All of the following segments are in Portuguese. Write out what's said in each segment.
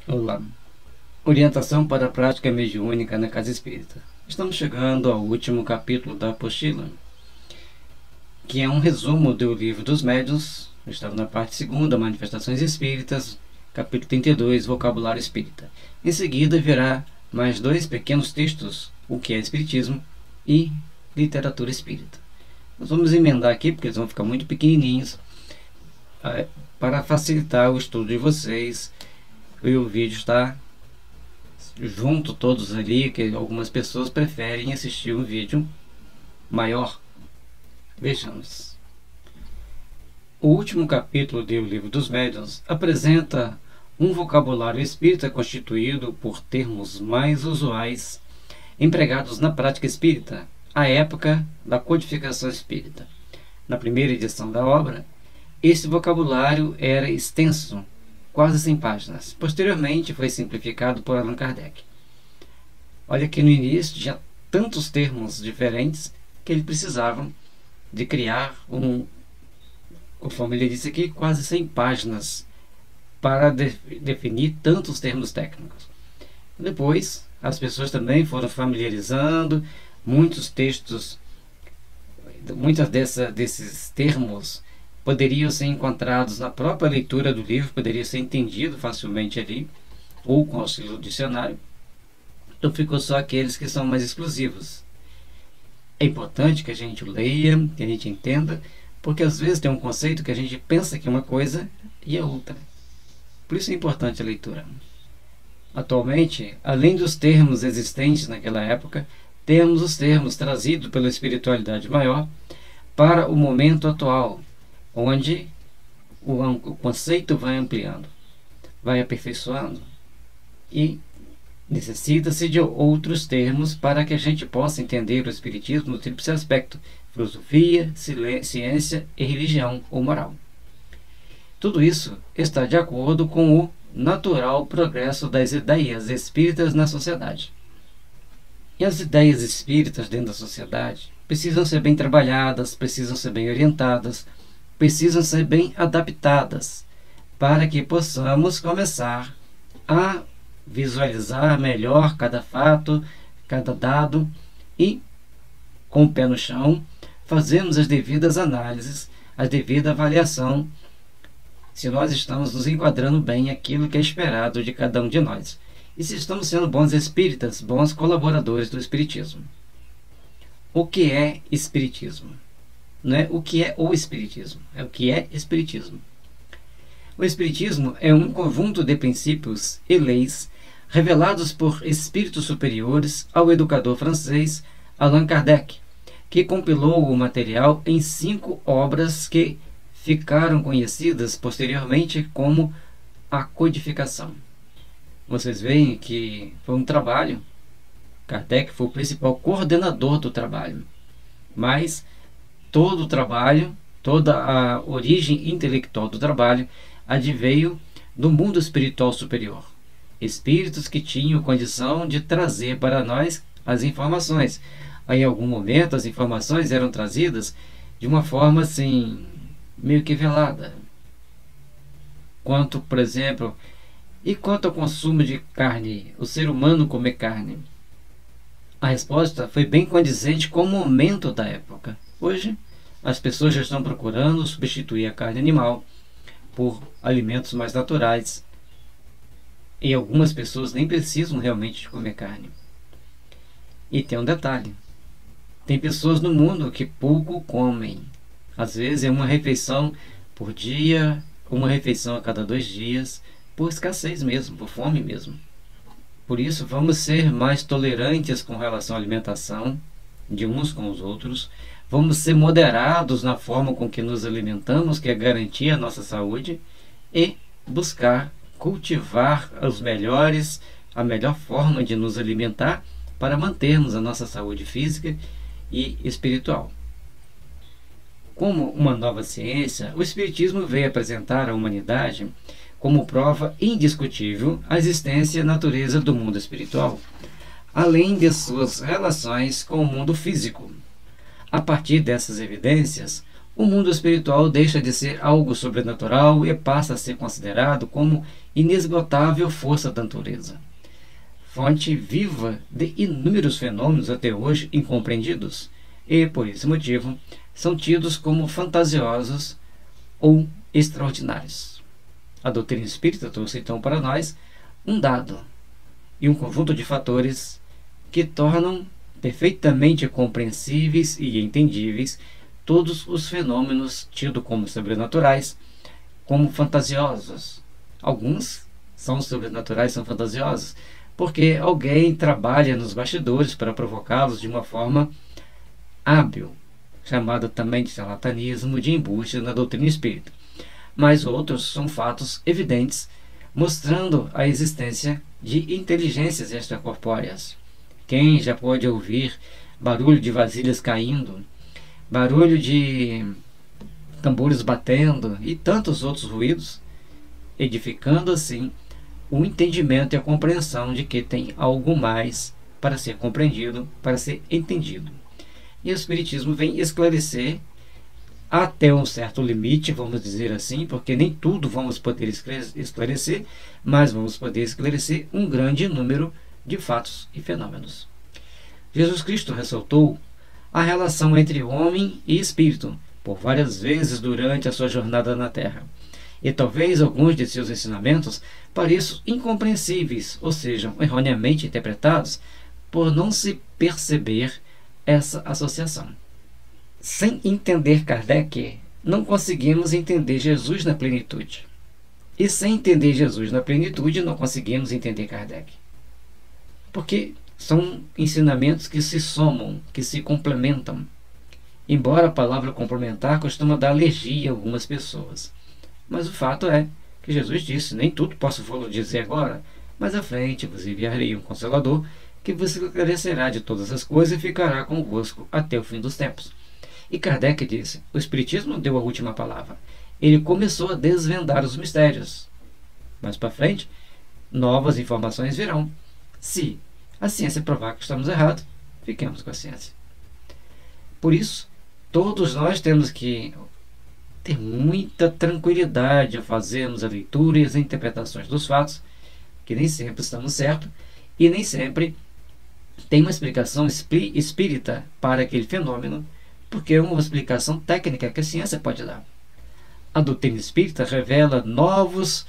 Olá. Orientação para a prática mediúnica na casa espírita. Estamos chegando ao último capítulo da apostila, que é um resumo do livro dos médiuns. Estamos na parte segunda, Manifestações Espíritas, capítulo 32, Vocabulário Espírita. Em seguida virá mais dois pequenos textos, O que é Espiritismo e Literatura Espírita. Nós vamos emendar aqui, porque eles vão ficar muito pequenininhos, para facilitar o estudo de vocês. E o vídeo está junto todos ali, que algumas pessoas preferem assistir um vídeo maior. Vejamos. O último capítulo do Livro dos Médiuns apresenta um vocabulário espírita constituído por termos mais usuais empregados na prática espírita à época da codificação espírita. Na primeira edição da obra, este vocabulário era extenso, quase 100 páginas. Posteriormente foi simplificado por Allan Kardec. Olha que no início tinha tantos termos diferentes que ele precisava de criar conforme ele disse aqui, quase 100 páginas para definir tantos termos técnicos. Depois, as pessoas também foram familiarizando, muitos textos, desses termos poderiam ser encontrados na própria leitura do livro, poderia ser entendido facilmente ali, ou com auxílio do dicionário. Então ficou só aqueles que são mais exclusivos. É importante que a gente leia, que a gente entenda, porque às vezes tem um conceito que a gente pensa que é uma coisa e é outra. Por isso é importante a leitura. Atualmente, além dos termos existentes naquela época, temos os termos trazidos pela espiritualidade maior para o momento atual, onde o conceito vai ampliando, vai aperfeiçoando e necessita-se de outros termos para que a gente possa entender o Espiritismo no tríplice aspecto: filosofia, ciência e religião ou moral. Tudo isso está de acordo com o natural progresso das ideias espíritas na sociedade. E as ideias espíritas dentro da sociedade precisam ser bem trabalhadas, precisam ser bem orientadas, precisam ser bem adaptadas para que possamos começar a visualizar melhor cada fato, cada dado e, com o pé no chão, fazermos as devidas análises, a devida avaliação, se nós estamos nos enquadrando bem aquilo que é esperado de cada um de nós e se estamos sendo bons espíritas, bons colaboradores do Espiritismo. O que é Espiritismo? Não é o que é o Espiritismo, é o que é Espiritismo. O Espiritismo é um conjunto de princípios e leis revelados por espíritos superiores ao educador francês Allan Kardec, que compilou o material em 5 obras que ficaram conhecidas posteriormente como a codificação. Vocês veem que foi um trabalho, Kardec foi o principal coordenador do trabalho, mas todo o trabalho, toda a origem intelectual do trabalho adveio do mundo espiritual superior. Espíritos que tinham condição de trazer para nós as informações. Em algum momento as informações eram trazidas de uma forma assim, meio que velada. Quanto, por exemplo, quanto ao consumo de carne, o ser humano comer carne? A resposta foi bem condizente com o momento da época. Hoje, as pessoas já estão procurando substituir a carne animal por alimentos mais naturais. E algumas pessoas nem precisam realmente de comer carne. E tem um detalhe: tem pessoas no mundo que pouco comem. Às vezes é uma refeição por dia, uma refeição a cada 2 dias, por escassez mesmo, por fome mesmo. Por isso, vamos ser mais tolerantes com relação à alimentação de uns com os outros. Vamos ser moderados na forma com que nos alimentamos, que é garantir a nossa saúde, e buscar cultivar a melhor forma de nos alimentar para mantermos a nossa saúde física e espiritual. Como uma nova ciência, o Espiritismo veio apresentar à humanidade como prova indiscutível a existência e a natureza do mundo espiritual, além de suas relações com o mundo físico. A partir dessas evidências, o mundo espiritual deixa de ser algo sobrenatural e passa a ser considerado como inesgotável força da natureza, fonte viva de inúmeros fenômenos até hoje incompreendidos, e, por esse motivo, são tidos como fantasiosos ou extraordinários. A doutrina espírita trouxe então para nós um dado e um conjunto de fatores que tornam perfeitamente compreensíveis e entendíveis todos os fenômenos tidos como sobrenaturais, como fantasiosos. Alguns são sobrenaturais, são fantasiosos, porque alguém trabalha nos bastidores para provocá-los de uma forma hábil, chamada também de charlatanismo, de embuste na doutrina espírita. Mas outros são fatos evidentes, mostrando a existência de inteligências extracorpóreas. Quem já pode ouvir barulho de vasilhas caindo, barulho de tambores batendo e tantos outros ruídos, edificando assim o entendimento e a compreensão de que tem algo mais para ser compreendido, para ser entendido. E o Espiritismo vem esclarecer até um certo limite, vamos dizer assim, porque nem tudo vamos poder esclarecer, mas vamos poder esclarecer um grande número de fatos e fenômenos. Jesus Cristo ressaltou a relação entre homem e espírito por várias vezes durante a sua jornada na Terra. E talvez alguns de seus ensinamentos pareçam incompreensíveis, ou sejam erroneamente interpretados, por não se perceber essa associação. Sem entender Kardec, não conseguimos entender Jesus na plenitude. E sem entender Jesus na plenitude, não conseguimos entender Kardec. Porque são ensinamentos que se somam, que se complementam. Embora a palavra complementar costuma dar alergia a algumas pessoas. Mas o fato é que Jesus disse: nem tudo posso vos dizer agora, mas à frente vos enviarei um Consolador, que vos esclarecerá de todas as coisas e ficará convosco até o fim dos tempos. E Kardec disse: o Espiritismo deu a última palavra. Ele começou a desvendar os mistérios. Mais para frente, novas informações virão. Se a ciência provar que estamos errados, fiquemos com a ciência. Por isso, todos nós temos que ter muita tranquilidade ao fazermos a leitura e as interpretações dos fatos, que nem sempre estamos certos e nem sempre tem uma explicação espírita para aquele fenômeno, porque é uma explicação técnica que a ciência pode dar. A doutrina espírita revela novos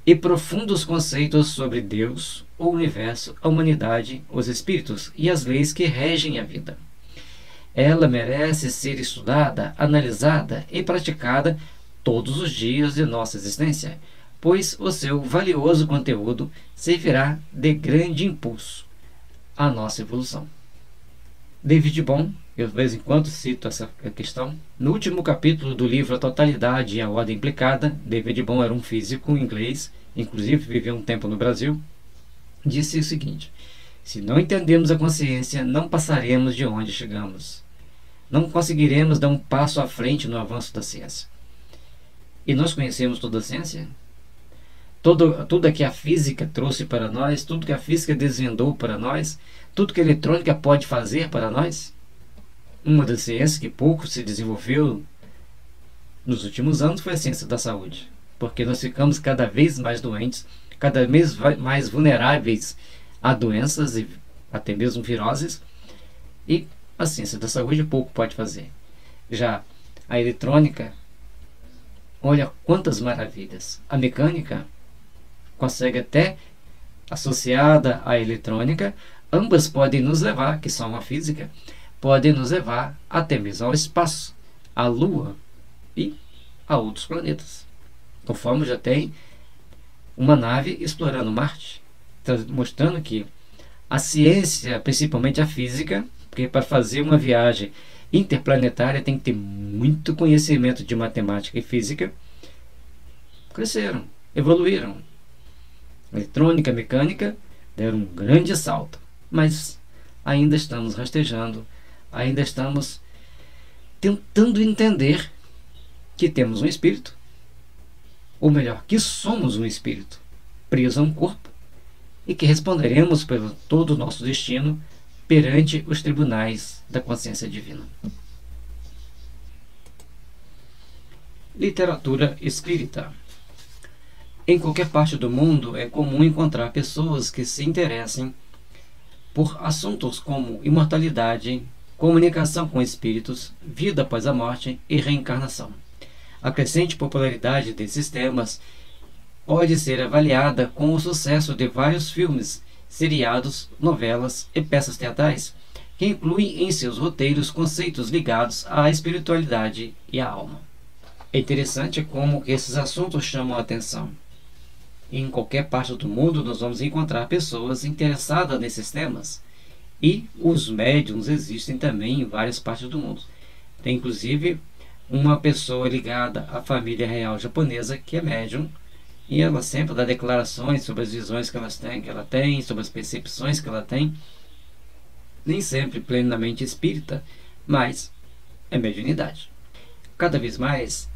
e profundos conceitos sobre Deus, o universo, a humanidade, os espíritos e as leis que regem a vida. Ela merece ser estudada, analisada e praticada todos os dias de nossa existência, pois o seu valioso conteúdo servirá de grande impulso à nossa evolução. David Bohm, eu de vez em quando cito essa questão, no último capítulo do livro A Totalidade e a Ordem Implicada, David Bohm era um físico inglês, inclusive viveu um tempo no Brasil, disse o seguinte: se não entendemos a consciência, não passaremos de onde chegamos. Não conseguiremos dar um passo à frente no avanço da ciência. E nós conhecemos toda a ciência? Tudo que a física trouxe para nós, tudo que a física desvendou para nós, tudo que a eletrônica pode fazer para nós? Uma das ciências que pouco se desenvolveu nos últimos anos foi a ciência da saúde, porque nós ficamos cada vez mais doentes, cada vez mais vulneráveis a doenças e até mesmo viroses, e a ciência da saúde pouco pode fazer. Já a eletrônica, olha quantas maravilhas. A mecânica consegue até, associada à eletrônica, ambas podem nos levar, que são a física, podem nos levar até mesmo ao espaço, à Lua e a outros planetas. Conforme já tem uma nave explorando Marte, mostrando que a ciência, principalmente a física, porque para fazer uma viagem interplanetária tem que ter muito conhecimento de matemática e física, cresceram, evoluíram. Eletrônica, mecânica deram um grande salto, mas ainda estamos rastejando, ainda estamos tentando entender que temos um espírito, ou melhor, que somos um espírito preso a um corpo e que responderemos por todo o nosso destino perante os tribunais da consciência divina. Literatura espírita. Em qualquer parte do mundo é comum encontrar pessoas que se interessem por assuntos como imortalidade, comunicação com espíritos, vida após a morte e reencarnação. A crescente popularidade desses temas pode ser avaliada com o sucesso de vários filmes, seriados, novelas e peças teatrais, que incluem em seus roteiros conceitos ligados à espiritualidade e à alma. É interessante como esses assuntos chamam a atenção. Em qualquer parte do mundo nós vamos encontrar pessoas interessadas nesses temas. E os médiums existem também em várias partes do mundo. Tem inclusive uma pessoa ligada à família real japonesa que é médium, e ela sempre dá declarações sobre as visões que ela tem, sobre as percepções que ela tem. Nem sempre plenamente espírita, mas é mediunidade. Cada vez mais,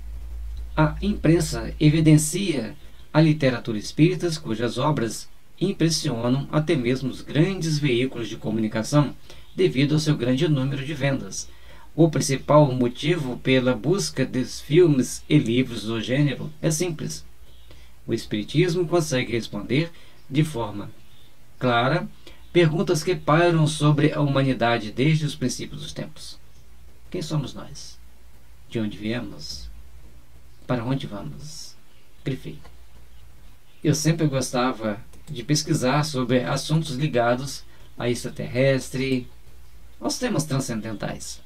a imprensa evidencia a literatura espírita, cujas obras impressionam até mesmo os grandes veículos de comunicação devido ao seu grande número de vendas. O principal motivo pela busca dos filmes e livros do gênero é simples. O Espiritismo consegue responder de forma clara perguntas que pairam sobre a humanidade desde os princípios dos tempos. Quem somos nós? De onde viemos? Para onde vamos? Grifei. Eu sempre gostava de pesquisar sobre assuntos ligados a extraterrestre, aos temas transcendentais.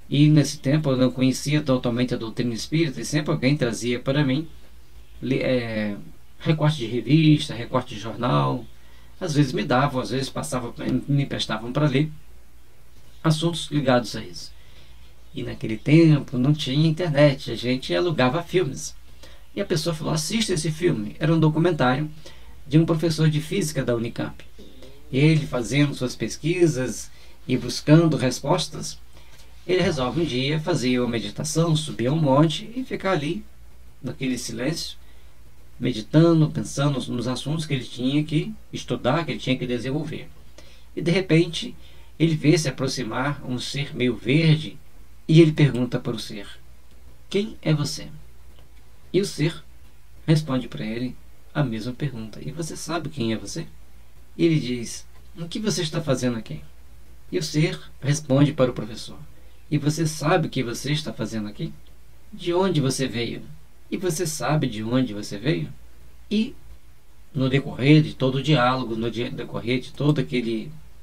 E nesse tempo eu não conhecia totalmente a doutrina espírita, e sempre alguém trazia para mim recorte de revista, recorte de jornal. Às vezes me davam, às vezes me emprestavam para ler assuntos ligados a isso. E naquele tempo não tinha internet, a gente alugava filmes. E a pessoa falou: assista esse filme. Era um documentário de um professor de física da Unicamp. Ele, fazendo suas pesquisas e buscando respostas, ele resolve um dia fazer uma meditação, subir a um monte e ficar ali, naquele silêncio, meditando, pensando nos assuntos que ele tinha que estudar, que ele tinha que desenvolver. E de repente, ele vê se aproximar um ser meio verde e ele pergunta para o ser: quem é você? E o ser responde para ele a mesma pergunta: e você sabe quem é você? E ele diz: o que você está fazendo aqui? E o ser responde para o professor: e você sabe o que você está fazendo aqui? De onde você veio? E você sabe de onde você veio? E no decorrer de todo o diálogo, no decorrer de toda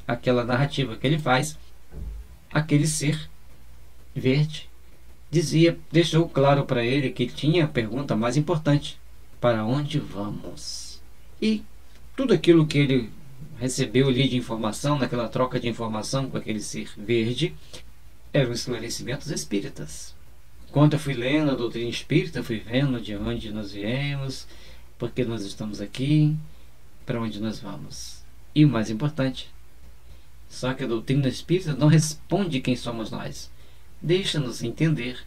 aquela narrativa que ele faz, aquele ser verde deixou claro para ele que tinha a pergunta mais importante: para onde vamos? E tudo aquilo que ele recebeu ali de informação, naquela troca de informação com aquele ser verde, eram esclarecimentos espíritas. Quando eu fui lendo a doutrina espírita, fui vendo de onde nós viemos, por que nós estamos aqui, para onde nós vamos. E o mais importante, só que a doutrina espírita não responde quem somos nós. Deixa-nos entender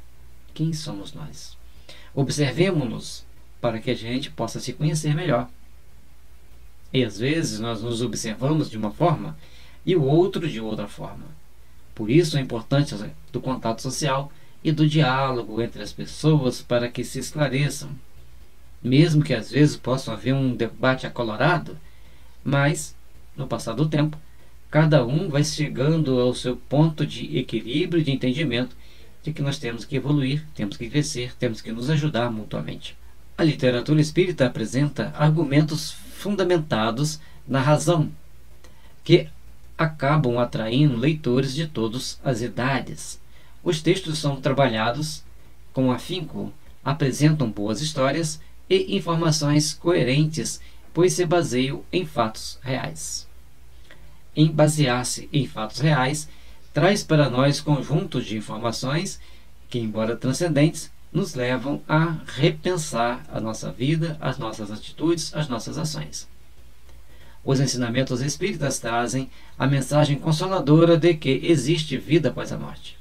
quem somos nós. Observemo-nos para que a gente possa se conhecer melhor. E às vezes nós nos observamos de uma forma e o outro de outra forma. Por isso a importância do contato social e do diálogo entre as pessoas para que se esclareçam. Mesmo que às vezes possa haver um debate acalorado, mas, no passar do tempo, cada um vai chegando ao seu ponto de equilíbrio e de entendimento de que nós temos que evoluir, temos que crescer, temos que nos ajudar mutuamente. A literatura espírita apresenta argumentos fundamentados na razão, que acabam atraindo leitores de todas as idades. Os textos são trabalhados com afinco, apresentam boas histórias e informações coerentes, pois se baseiam em fatos reais. Em basear-se em fatos reais, traz para nós conjuntos de informações que, embora transcendentes, nos levam a repensar a nossa vida, as nossas atitudes, as nossas ações. Os ensinamentos espíritas trazem a mensagem consoladora de que existe vida após a morte.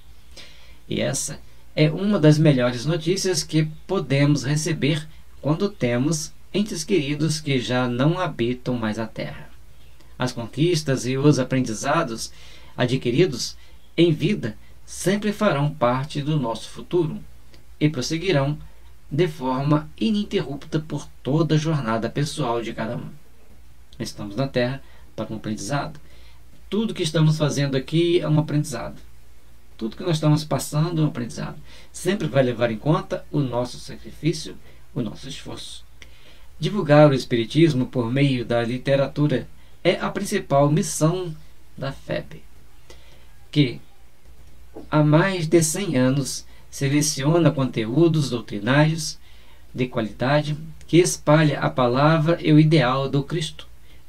E essa é uma das melhores notícias que podemos receber quando temos entes queridos que já não habitam mais a Terra. As conquistas e os aprendizados adquiridos em vida sempre farão parte do nosso futuro e prosseguirão de forma ininterrupta por toda a jornada pessoal de cada um. Estamos na Terra para um aprendizado. Tudo que estamos fazendo aqui é um aprendizado. Tudo que nós estamos passando é um aprendizado. Sempre vai levar em conta o nosso sacrifício, o nosso esforço. Divulgar o Espiritismo por meio da literatura é a principal missão da FEB, que há mais de 100 anos seleciona conteúdos doutrinários de qualidade que espalha a palavra e o ideal do Cristo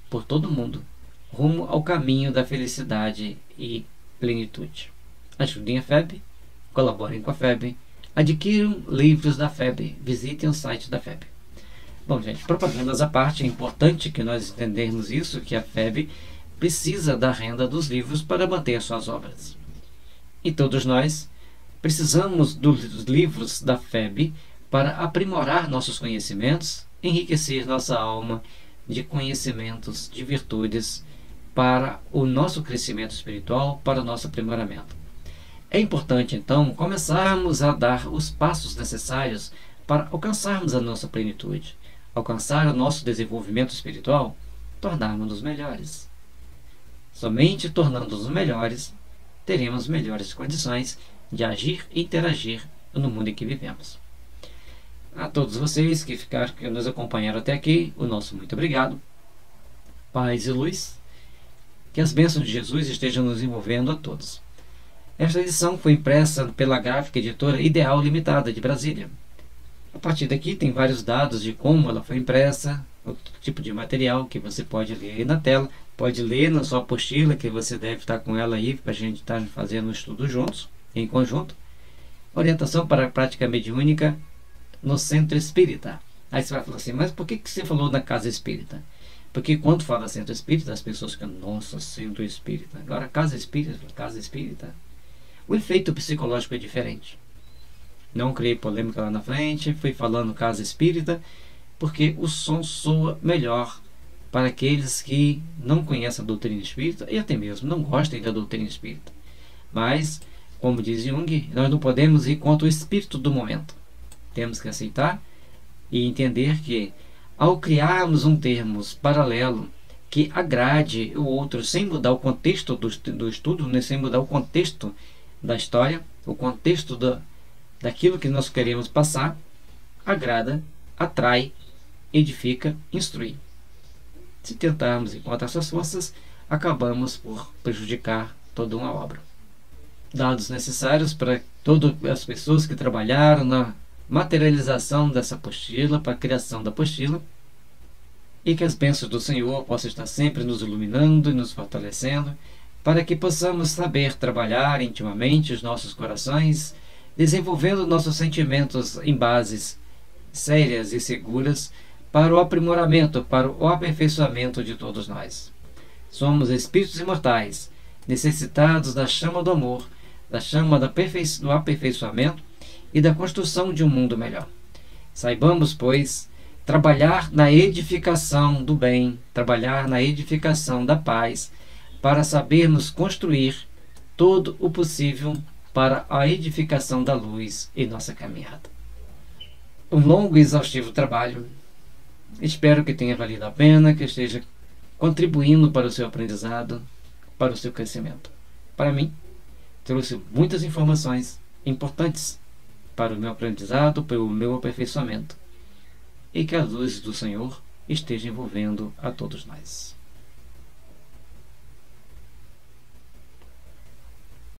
por todo o mundo, rumo ao caminho da felicidade e plenitude. Ajudem a FEB, colaborem com a FEB, adquiram livros da FEB, visitem o site da FEB. Bom, gente, propagandas à parte, é importante que nós entendermos isso, que a FEB precisa da renda dos livros para manter suas obras. E todos nós precisamos dos livros da FEB para aprimorar nossos conhecimentos, enriquecer nossa alma de conhecimentos, de virtudes, para o nosso crescimento espiritual, para o nosso aprimoramento. É importante, então, começarmos a dar os passos necessários para alcançarmos a nossa plenitude, alcançar o nosso desenvolvimento espiritual, tornarmos-nos melhores. Somente tornando-nos melhores, teremos melhores condições de agir e interagir no mundo em que vivemos. A todos vocês que nos acompanharam até aqui, o nosso muito obrigado. Paz e luz. Que as bênçãos de Jesus estejam nos envolvendo a todos. Esta edição foi impressa pela Gráfica Editora Ideal Limitada de Brasília. A partir daqui tem vários dados de como ela foi impressa, o tipo de material que você pode ler aí na tela, pode ler na sua apostila, que você deve estar com ela aí para a gente estar fazendo um estudo juntos, em conjunto. Orientação para a prática mediúnica no Centro Espírita. Aí você vai falar assim, mas por que você falou na Casa Espírita? Porque quando fala Centro Espírita, as pessoas ficam, nossa, Centro Espírita. Agora Casa Espírita. O efeito psicológico é diferente. Não criei polêmica lá na frente, fui falando Casa Espírita, porque o som soa melhor para aqueles que não conhecem a doutrina espírita e até mesmo não gostem da doutrina espírita. Mas, como diz Jung, nós não podemos ir contra o espírito do momento. Temos que aceitar e entender que, ao criarmos um termo paralelo que agrade o outro sem mudar o contexto do estudo, né, sem mudar o contexto da história, o contexto daquilo que nós queremos passar, agrada, atrai, edifica, instrui. Se tentarmos encontrar essas forças, acabamos por prejudicar toda uma obra. Dados necessários para todas as pessoas que trabalharam na materialização dessa apostila, para a criação da apostila, e que as bênçãos do Senhor possam estar sempre nos iluminando e nos fortalecendo, para que possamos saber trabalhar intimamente os nossos corações, desenvolvendo nossos sentimentos em bases sérias e seguras para o aprimoramento, para o aperfeiçoamento de todos nós. Somos espíritos imortais, necessitados da chama do amor, da chama do aperfeiçoamento e da construção de um mundo melhor. Saibamos, pois, trabalhar na edificação do bem, trabalhar na edificação da paz, para sabermos construir todo o possível para a edificação da luz em nossa caminhada. Um longo e exaustivo trabalho. Espero que tenha valido a pena, que esteja contribuindo para o seu aprendizado, para o seu crescimento. Para mim, trouxe muitas informações importantes para o meu aprendizado, para o meu aperfeiçoamento. E que a luz do Senhor esteja envolvendo a todos nós.